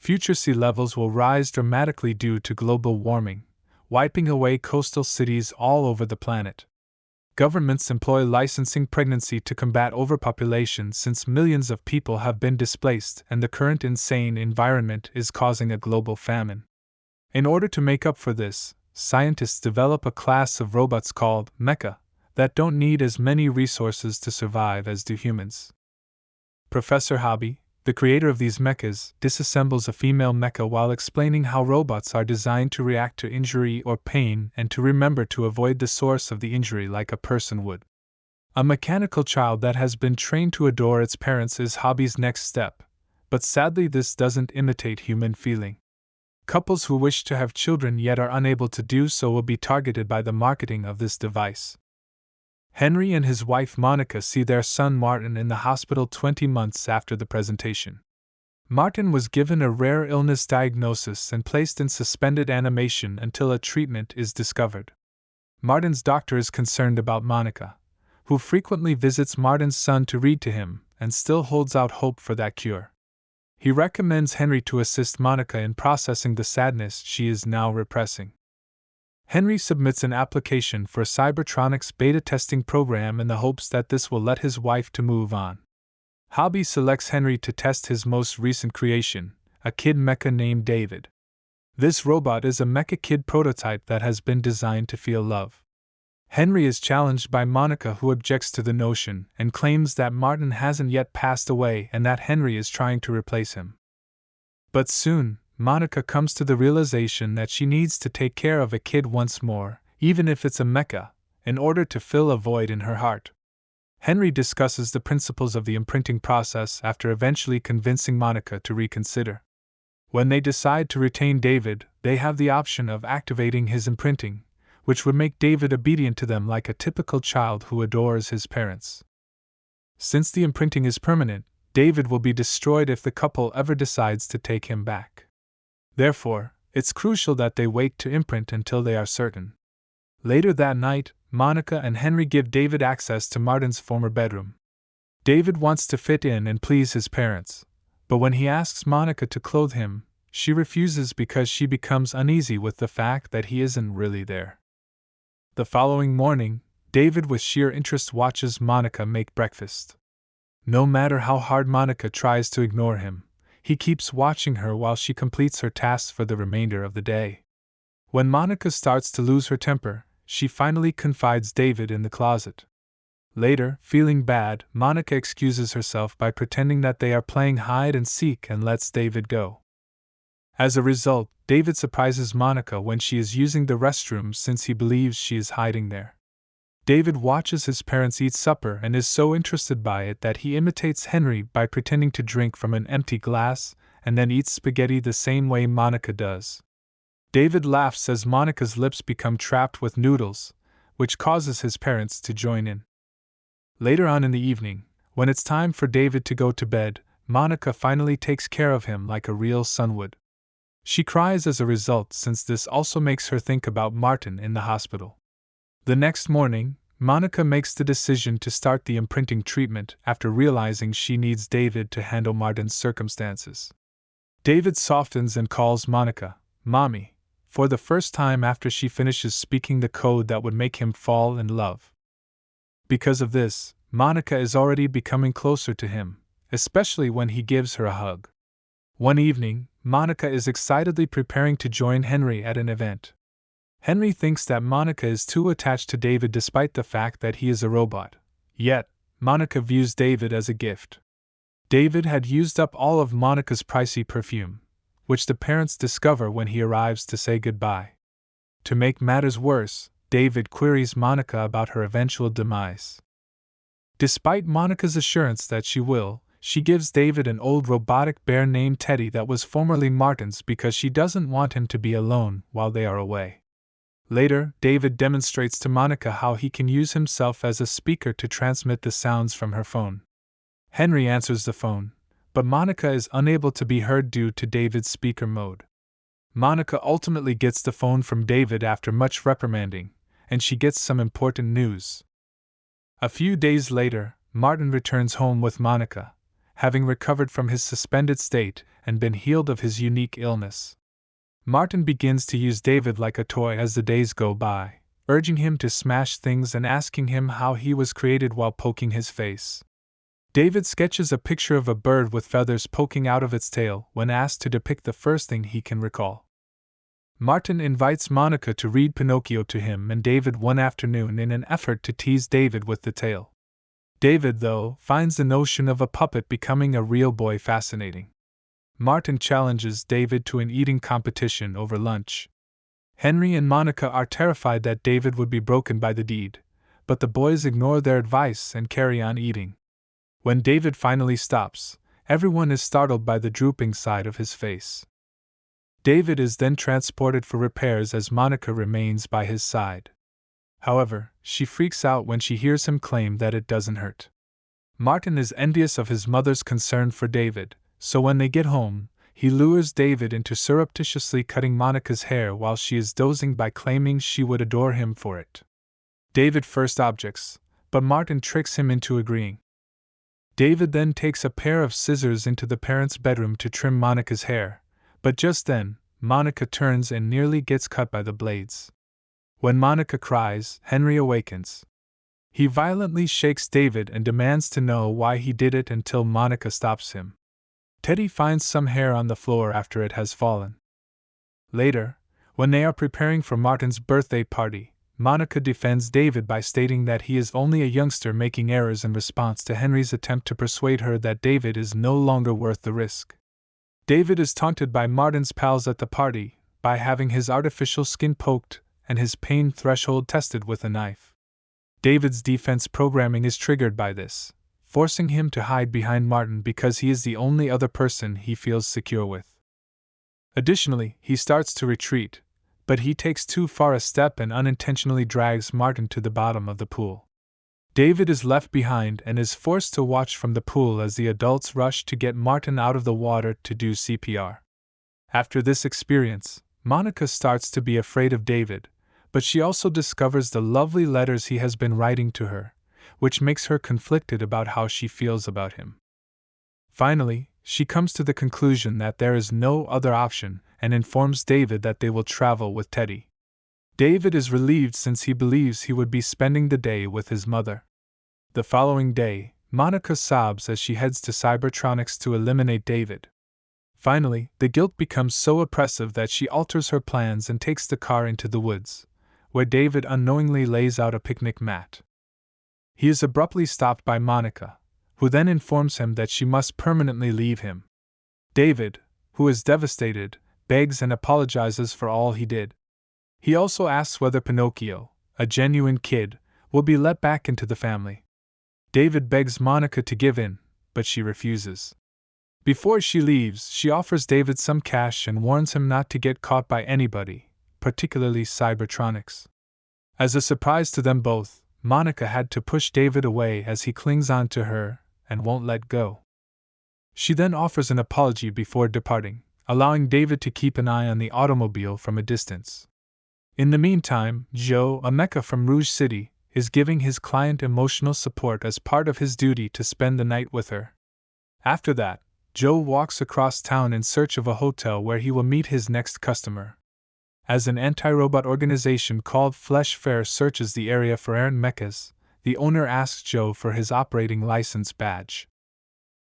Future sea levels will rise dramatically due to global warming, wiping away coastal cities all over the planet. Governments employ licensing pregnancy to combat overpopulation since millions of people have been displaced and the current insane environment is causing a global famine. In order to make up for this, scientists develop a class of robots called mecha that don't need as many resources to survive as do humans. Professor Hobby, the creator of these mechas, disassembles a female mecha while explaining how robots are designed to react to injury or pain and to remember to avoid the source of the injury like a person would. A mechanical child that has been trained to adore its parents is Hobby's next step, but sadly this doesn't imitate human feeling. Couples who wish to have children yet are unable to do so will be targeted by the marketing of this device. Henry and his wife Monica see their son Martin in the hospital 20 months after the presentation. Martin was given a rare illness diagnosis and placed in suspended animation until a treatment is discovered. Martin's doctor is concerned about Monica, who frequently visits Martin's son to read to him and still holds out hope for that cure. He recommends Henry to assist Monica in processing the sadness she is now repressing. Henry submits an application for Cybertronic's beta testing program in the hopes that this will let his wife to move on. Hobby selects Henry to test his most recent creation, a kid mecha named David. This robot is a mecha kid prototype that has been designed to feel love. Henry is challenged by Monica, who objects to the notion and claims that Martin hasn't yet passed away and that Henry is trying to replace him. But soon, Monica comes to the realization that she needs to take care of a kid once more, even if it's a mecha, in order to fill a void in her heart. Henry discusses the principles of the imprinting process after eventually convincing Monica to reconsider. When they decide to retain David, they have the option of activating his imprinting, which would make David obedient to them like a typical child who adores his parents. Since the imprinting is permanent, David will be destroyed if the couple ever decides to take him back. Therefore, it's crucial that they wait to imprint until they are certain. Later that night, Monica and Henry give David access to Martin's former bedroom. David wants to fit in and please his parents, but when he asks Monica to clothe him, she refuses because she becomes uneasy with the fact that he isn't really there. The following morning, David with sheer interest watches Monica make breakfast. No matter how hard Monica tries to ignore him, he keeps watching her while she completes her tasks for the remainder of the day. When Monica starts to lose her temper, she finally confides David in the closet. Later, feeling bad, Monica excuses herself by pretending that they are playing hide and seek and lets David go. As a result, David surprises Monica when she is using the restroom since he believes she is hiding there. David watches his parents eat supper and is so interested by it that he imitates Henry by pretending to drink from an empty glass and then eats spaghetti the same way Monica does. David laughs as Monica's lips become trapped with noodles, which causes his parents to join in. Later on in the evening, when it's time for David to go to bed, Monica finally takes care of him like a real son would. She cries as a result since this also makes her think about Martin in the hospital. The next morning, Monica makes the decision to start the imprinting treatment after realizing she needs David to handle Martin's circumstances. David softens and calls Monica, Mommy, for the first time after she finishes speaking the code that would make him fall in love. Because of this, Monica is already becoming closer to him, especially when he gives her a hug. One evening, Monica is excitedly preparing to join Henry at an event. Henry thinks that Monica is too attached to David despite the fact that he is a robot. Yet, Monica views David as a gift. David had used up all of Monica's pricey perfume, which the parents discover when he arrives to say goodbye. To make matters worse, David queries Monica about her eventual demise. Despite Monica's assurance that she gives David an old robotic bear named Teddy that was formerly Martin's because she doesn't want him to be alone while they are away. Later, David demonstrates to Monica how he can use himself as a speaker to transmit the sounds from her phone. Henry answers the phone, but Monica is unable to be heard due to David's speaker mode. Monica ultimately gets the phone from David after much reprimanding, and she gets some important news. A few days later, Martin returns home with Monica, having recovered from his suspended state, and been healed of his unique illness. Martin begins to use David like a toy as the days go by, urging him to smash things and asking him how he was created while poking his face. David sketches a picture of a bird with feathers poking out of its tail when asked to depict the first thing he can recall. Martin invites Monica to read Pinocchio to him and David one afternoon in an effort to tease David with the tale. David, though, finds the notion of a puppet becoming a real boy fascinating. Martin challenges David to an eating competition over lunch. Henry and Monica are terrified that David would be broken by the deed, but the boys ignore their advice and carry on eating. When David finally stops, everyone is startled by the drooping side of his face. David is then transported for repairs as Monica remains by his side. However, she freaks out when she hears him claim that it doesn't hurt. Martin is envious of his mother's concern for David, so when they get home, he lures David into surreptitiously cutting Monica's hair while she is dozing by claiming she would adore him for it. David first objects, but Martin tricks him into agreeing. David then takes a pair of scissors into the parents' bedroom to trim Monica's hair, but just then, Monica turns and nearly gets cut by the blades. When Monica cries, Henry awakens. He violently shakes David and demands to know why he did it until Monica stops him. Teddy finds some hair on the floor after it has fallen. Later, when they are preparing for Martin's birthday party, Monica defends David by stating that he is only a youngster making errors in response to Henry's attempt to persuade her that David is no longer worth the risk. David is taunted by Martin's pals at the party by having his artificial skin poked and his pain threshold tested with a knife. David's defense programming is triggered by this, forcing him to hide behind Martin because he is the only other person he feels secure with. Additionally, he starts to retreat, but he takes too far a step and unintentionally drags Martin to the bottom of the pool. David is left behind and is forced to watch from the pool as the adults rush to get Martin out of the water to do CPR. After this experience, Monica starts to be afraid of David, but she also discovers the lovely letters he has been writing to her, which makes her conflicted about how she feels about him. Finally, she comes to the conclusion that there is no other option and informs David that they will travel with Teddy. David is relieved since he believes he would be spending the day with his mother. The following day, Monica sobs as she heads to Cybertronics to eliminate David. Finally, the guilt becomes so oppressive that she alters her plans and takes the car into the woods, where David unknowingly lays out a picnic mat. He is abruptly stopped by Monica, who then informs him that she must permanently leave him. David, who is devastated, begs and apologizes for all he did. He also asks whether Pinocchio, a genuine kid, will be let back into the family. David begs Monica to give in, but she refuses. Before she leaves, she offers David some cash and warns him not to get caught by anybody, particularly Cybertronics. As a surprise to them both, Monica had to push David away as he clings on to her and won't let go. She then offers an apology before departing, allowing David to keep an eye on the automobile from a distance. In the meantime, Joe, a mecha from Rouge City, is giving his client emotional support as part of his duty to spend the night with her. After that, Joe walks across town in search of a hotel where he will meet his next customer. As an anti-robot organization called Flesh Fair searches the area for errant mechas, the owner asks Joe for his operating license badge.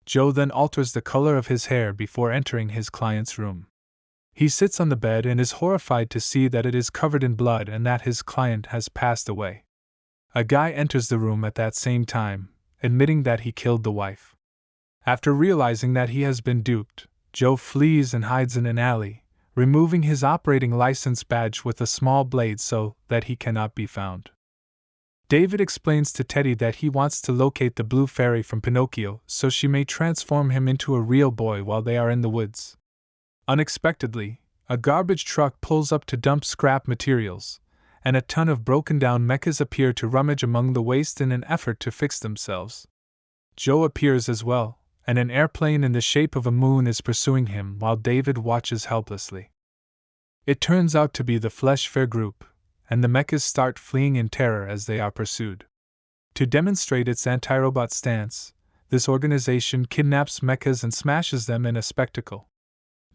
Joe then alters the color of his hair before entering his client's room. He sits on the bed and is horrified to see that it is covered in blood and that his client has passed away. A guy enters the room at that same time, admitting that he killed the wife. After realizing that he has been duped, Joe flees and hides in an alley, removing his operating license badge with a small blade so that he cannot be found. David explains to Teddy that he wants to locate the blue fairy from Pinocchio so she may transform him into a real boy while they are in the woods. Unexpectedly, a garbage truck pulls up to dump scrap materials, and a ton of broken-down mechas appear to rummage among the waste in an effort to fix themselves. Joe appears as well, and an airplane in the shape of a moon is pursuing him while David watches helplessly. It turns out to be the Flesh Fair group, and the mechas start fleeing in terror as they are pursued. To demonstrate its anti-robot stance, this organization kidnaps mechas and smashes them in a spectacle.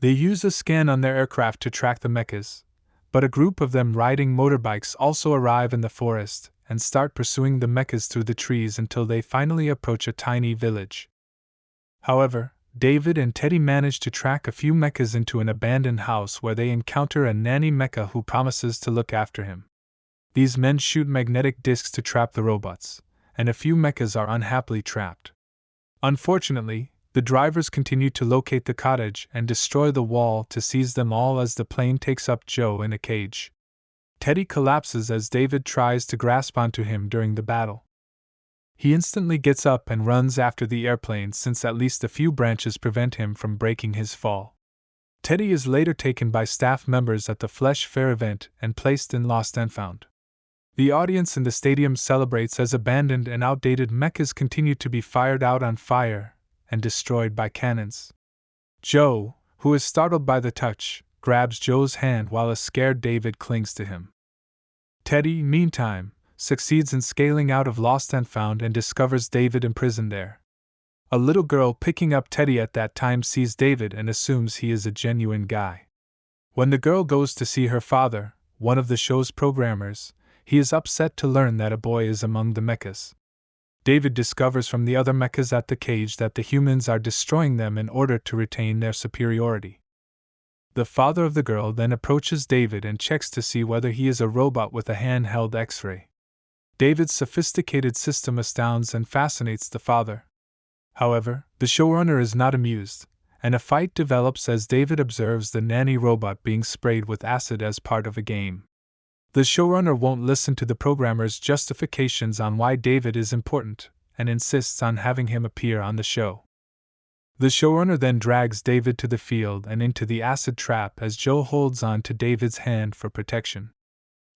They use a scan on their aircraft to track the mechas, but a group of them riding motorbikes also arrive in the forest and start pursuing the mechas through the trees until they finally approach a tiny village. However, David and Teddy manage to track a few mechas into an abandoned house where they encounter a nanny mecha who promises to look after him. These men shoot magnetic discs to trap the robots, and a few mechas are unhappily trapped. Unfortunately, the drivers continue to locate the cottage and destroy the wall to seize them all as the plane takes up Joe in a cage. Teddy collapses as David tries to grasp onto him during the battle. He instantly gets up and runs after the airplane since at least a few branches prevent him from breaking his fall. Teddy is later taken by staff members at the Flesh Fair event and placed in Lost and Found. The audience in the stadium celebrates as abandoned and outdated mechas continue to be fired out on fire and destroyed by cannons. Joe, who is startled by the touch, grabs Joe's hand while a scared David clings to him. Teddy, meantime, succeeds in scaling out of Lost and Found and discovers David imprisoned there. A little girl picking up Teddy at that time sees David and assumes he is a genuine guy. When the girl goes to see her father, one of the show's programmers, he is upset to learn that a boy is among the mechas. David discovers from the other mechas at the cage that the humans are destroying them in order to retain their superiority. The father of the girl then approaches David and checks to see whether he is a robot with a handheld X-ray. David's sophisticated system astounds and fascinates the father. However, the showrunner is not amused, and a fight develops as David observes the nanny robot being sprayed with acid as part of a game. The showrunner won't listen to the programmer's justifications on why David is important, and insists on having him appear on the show. The showrunner then drags David to the field and into the acid trap as Joe holds on to David's hand for protection.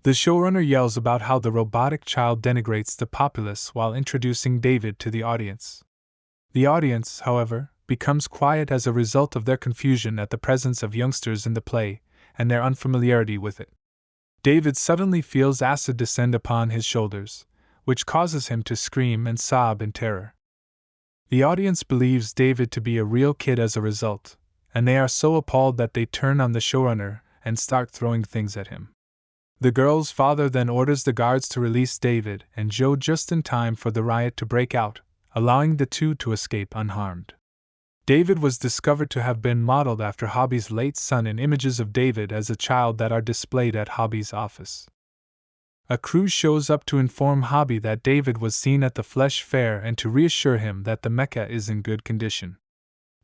The showrunner yells about how the robotic child denigrates the populace while introducing David to the audience. The audience, however, becomes quiet as a result of their confusion at the presence of youngsters in the play and their unfamiliarity with it. David suddenly feels acid descend upon his shoulders, which causes him to scream and sob in terror. The audience believes David to be a real kid as a result, and they are so appalled that they turn on the showrunner and start throwing things at him. The girl's father then orders the guards to release David and Joe just in time for the riot to break out, allowing the two to escape unharmed. David was discovered to have been modeled after Hobby's late son in images of David as a child that are displayed at Hobby's office. A crew shows up to inform Hobby that David was seen at the Flesh Fair and to reassure him that the mecha is in good condition.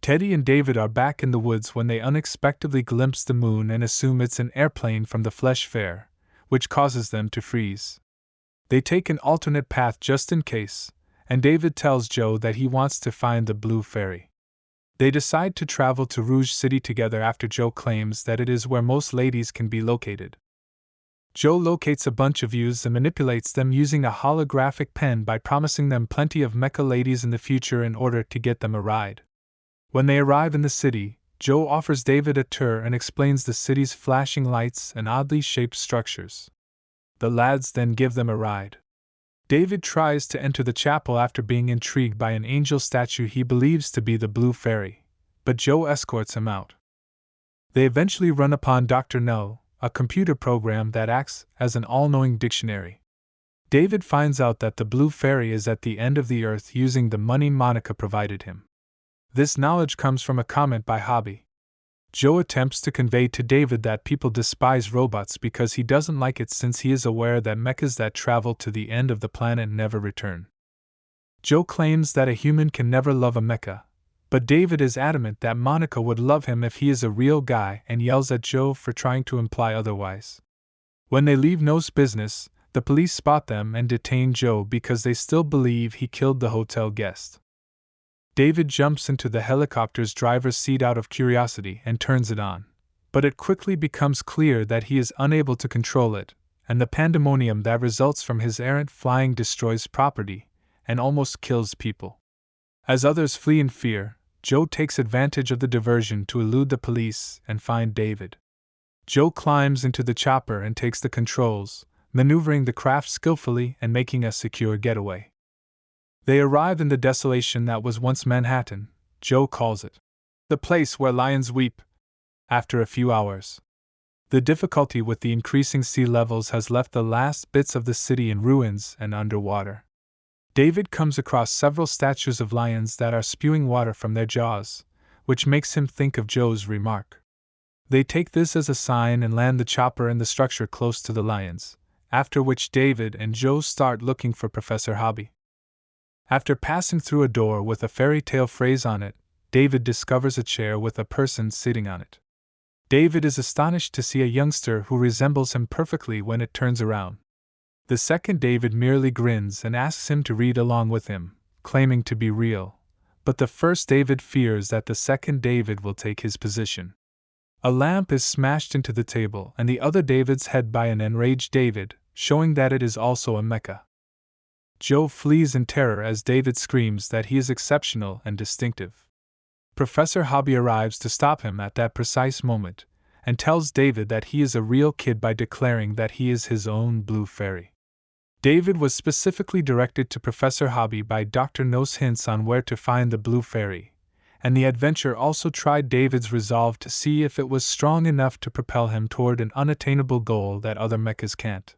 Teddy and David are back in the woods when they unexpectedly glimpse the moon and assume it's an airplane from the Flesh Fair, which causes them to freeze. They take an alternate path just in case, and David tells Joe that he wants to find the Blue Fairy. They decide to travel to Rouge City together after Joe claims that it is where most ladies can be located. Joe locates a bunch of youths and manipulates them using a holographic pen by promising them plenty of mecha ladies in the future in order to get them a ride. When they arrive in the city, Joe offers David a tour and explains the city's flashing lights and oddly shaped structures. The lads then give them a ride. David tries to enter the chapel after being intrigued by an angel statue he believes to be the Blue Fairy, but Joe escorts him out. They eventually run upon Dr. No, a computer program that acts as an all-knowing dictionary. David finds out that the Blue Fairy is at the end of the earth using the money Monica provided him. This knowledge comes from a comment by Hobby. Joe attempts to convey to David that people despise robots because he doesn't like it since he is aware that mechas that travel to the end of the planet never return. Joe claims that a human can never love a mecha, but David is adamant that Monica would love him if he is a real guy and yells at Joe for trying to imply otherwise. When they leave No's business, the police spot them and detain Joe because they still believe he killed the hotel guest. David jumps into the helicopter's driver's seat out of curiosity and turns it on, but it quickly becomes clear that he is unable to control it, and the pandemonium that results from his errant flying destroys property and almost kills people. As others flee in fear, Joe takes advantage of the diversion to elude the police and find David. Joe climbs into the chopper and takes the controls, maneuvering the craft skillfully and making a secure getaway. They arrive in the desolation that was once Manhattan. Joe calls it the place where lions weep. after a few hours. The difficulty with the increasing sea levels has left the last bits of the city in ruins and underwater. David comes across several statues of lions that are spewing water from their jaws, which makes him think of Joe's remark. They take this as a sign and land the chopper in the structure close to the lions, after which David and Joe start looking for Professor Hobby. After passing through a door with a fairy tale phrase on it, David discovers a chair with a person sitting on it. David is astonished to see a youngster who resembles him perfectly when it turns around. The second David merely grins and asks him to read along with him, claiming to be real, but the first David fears that the second David will take his position. A lamp is smashed into the table and the other David's head by an enraged David, showing that it is also a mecha. Joe flees in terror as David screams that he is exceptional and distinctive. Professor Hobby arrives to stop him at that precise moment, and tells David that he is a real kid by declaring that he is his own blue fairy. David was specifically directed to Professor Hobby by Dr. No's hints on where to find the blue fairy, and the adventure also tried David's resolve to see if it was strong enough to propel him toward an unattainable goal that other mechas can't.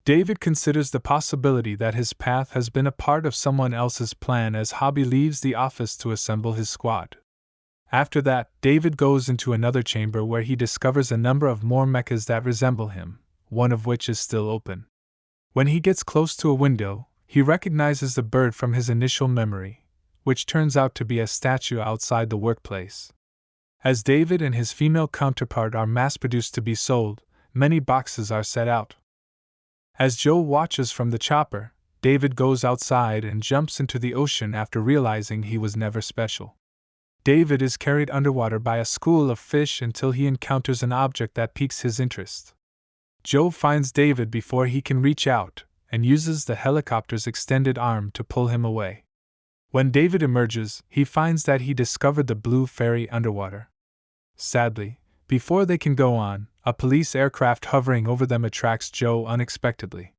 David considers the possibility that his path has been a part of someone else's plan as Hobby leaves the office to assemble his squad. After that, David goes into another chamber where he discovers a number of more mechas that resemble him, one of which is still open. When he gets close to a window, he recognizes the bird from his initial memory, which turns out to be a statue outside the workplace. As David and his female counterpart are mass-produced to be sold, many boxes are set out. As Joe watches from the chopper, David goes outside and jumps into the ocean after realizing he was never special. David is carried underwater by a school of fish until he encounters an object that piques his interest. Joe finds David before he can reach out, and uses the helicopter's extended arm to pull him away. When David emerges, he finds that he discovered the blue fairy underwater. Sadly, before they can go on, a police aircraft hovering over them attracts Joe unexpectedly.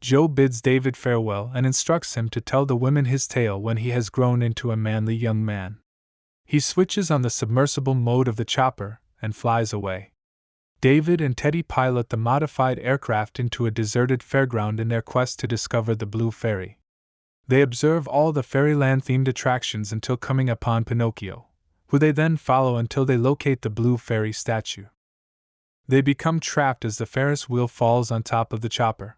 Joe bids David farewell and instructs him to tell the women his tale when he has grown into a manly young man. He switches on the submersible mode of the chopper and flies away. David and Teddy pilot the modified aircraft into a deserted fairground in their quest to discover the blue fairy. They observe all the fairyland-themed attractions until coming upon Pinocchio, who they then follow until they locate the blue fairy statue. They become trapped as the Ferris wheel falls on top of the chopper.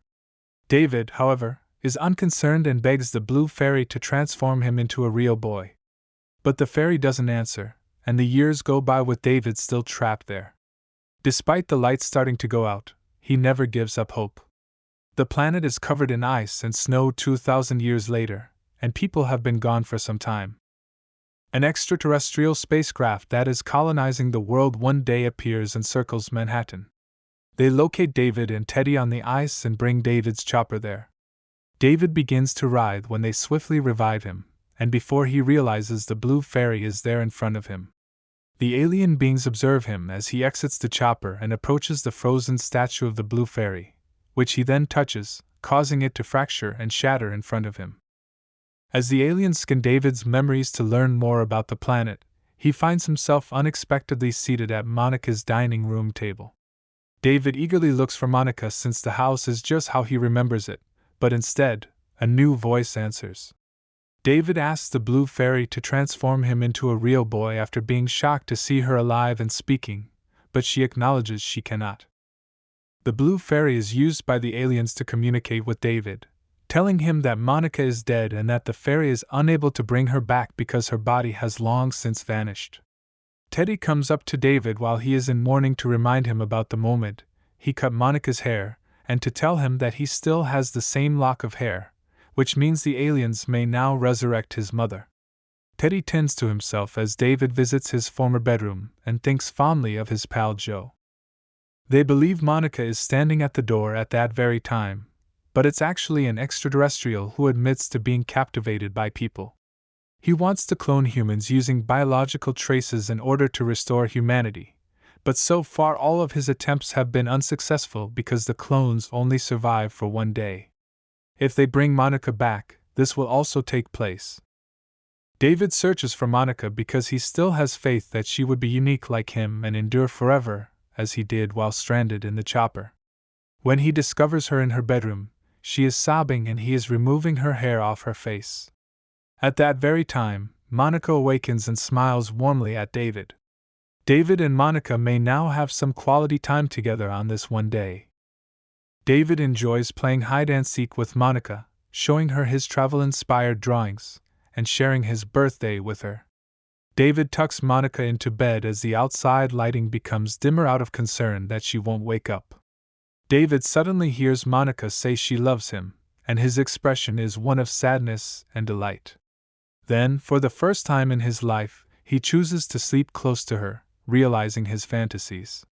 David, however, is unconcerned and begs the blue fairy to transform him into a real boy. But the fairy doesn't answer, and the years go by with David still trapped there. Despite the lights starting to go out, he never gives up hope. The planet is covered in ice and snow 2,000 years later, and people have been gone for some time. An extraterrestrial spacecraft that is colonizing the world one day appears and circles Manhattan. They locate David and Teddy on the ice and bring David's chopper there. David begins to writhe when they swiftly revive him, and before he realizes the blue fairy is there in front of him. The alien beings observe him as he exits the chopper and approaches the frozen statue of the blue fairy, which he then touches, causing it to fracture and shatter in front of him. As the aliens scan David's memories to learn more about the planet, he finds himself unexpectedly seated at Monica's dining room table. David eagerly looks for Monica since the house is just how he remembers it, but instead, a new voice answers. David asks the blue fairy to transform him into a real boy after being shocked to see her alive and speaking, but she acknowledges she cannot. The blue fairy is used by the aliens to communicate with David, telling him that Monica is dead and that the fairy is unable to bring her back because her body has long since vanished. Teddy comes up to David while he is in mourning to remind him about the moment he cut Monica's hair, and to tell him that he still has the same lock of hair, which means the aliens may now resurrect his mother. Teddy tends to himself as David visits his former bedroom and thinks fondly of his pal Joe. They believe Monica is standing at the door at that very time, but it's actually an extraterrestrial who admits to being captivated by people. He wants to clone humans using biological traces in order to restore humanity, but so far all of his attempts have been unsuccessful because the clones only survive for one day. If they bring Monica back, this will also take place. David searches for Monica because he still has faith that she would be unique like him and endure forever, as he did while stranded in the chopper. When he discovers her in her bedroom, she is sobbing and he is removing her hair off her face. At that very time, Monica awakens and smiles warmly at David. David and Monica may now have some quality time together on this one day. David enjoys playing hide-and-seek with Monica, showing her his travel-inspired drawings, and sharing his birthday with her. David tucks Monica into bed as the outside lighting becomes dimmer out of concern that she won't wake up. David suddenly hears Monica say she loves him, and his expression is one of sadness and delight. Then, for the first time in his life, he chooses to sleep close to her, realizing his fantasies.